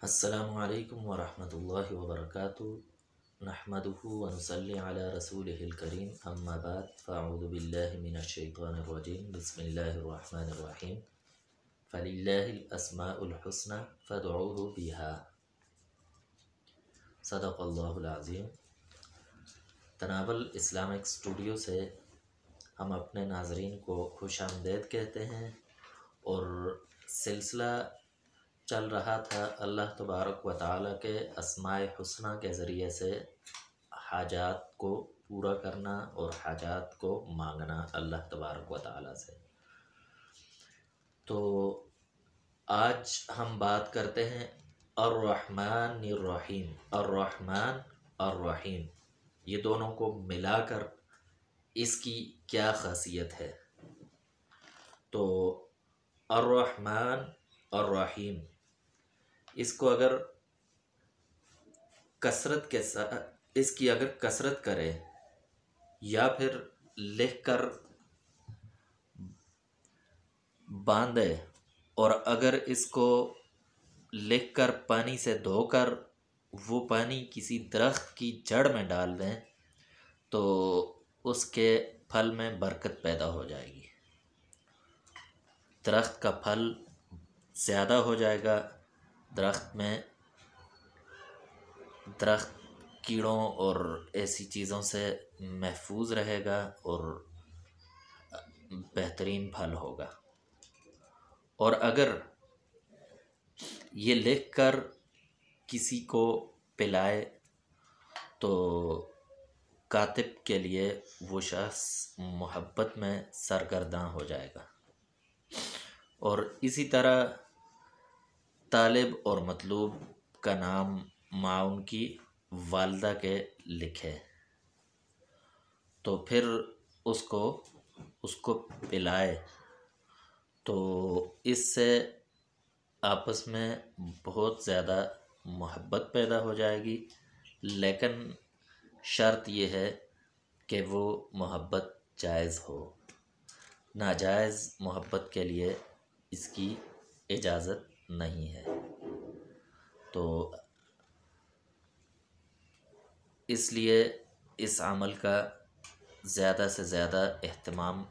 السلام علیکم ورحمۃ اللہ وبرکاتہ نحمده ونصلی علی رسولہ الکریم اما بعد فاعوذ باللہ من الشیطان الرجیم بسم اللہ الرحمن الرحیم فللہ الاسماء الحسنى فادعوه بها صدق اللہ العظیم۔ تناول اسلامک اسٹوڈیو سے ہم اپنے ناظرین کو خوش آمدید کہتے ہیں، اور سلسلہ چل رہا تھا اللہ تبارک و تعالیٰ کے اسماء حسنہ کے ذریعے سے حاجات کو پورا کرنا اور حاجات کو مانگنا اللہ تبارک و تعالیٰ سے۔ تو آج ہم بات کرتے ہیں الرحمن الرحیم۔ الرحمن الرحیم یہ دونوں کو ملا کر اس کی کیا خاصیت ہے؟ تو الرحمن الرحیم اس کو اگر کثرت کے ساتھ اس کی اگر کثرت کرے یا پھر لکھ کر باندھے، اور اگر اس کو لکھ کر پانی سے دھو کر وہ پانی کسی درخت کی جڑ میں ڈال دیں تو اس کے پھل میں برکت پیدا ہو جائے گی، درخت کا پھل زیادہ ہو جائے گا، درخت کیڑوں اور ایسی چیزوں سے محفوظ رہے گا اور بہترین پھل ہوگا۔ اور اگر یہ لکھ کر کسی کو پلائے تو کاتب کے لیے وہ شخص محبت میں سرگرداں ہو جائے گا، اور اسی طرح طالب اور مطلوب کا نام مع ان کی والدہ کے لکھے تو پھر اس کو پلائے تو اس سے آپس میں بہت زیادہ محبت پیدا ہو جائے گی، لیکن شرط یہ ہے کہ وہ محبت جائز ہو، ناجائز محبت کے لیے اس کی اجازت نہیں ہے۔ تو اس لیے اس عمل کا زیادہ سے زیادہ اہتمام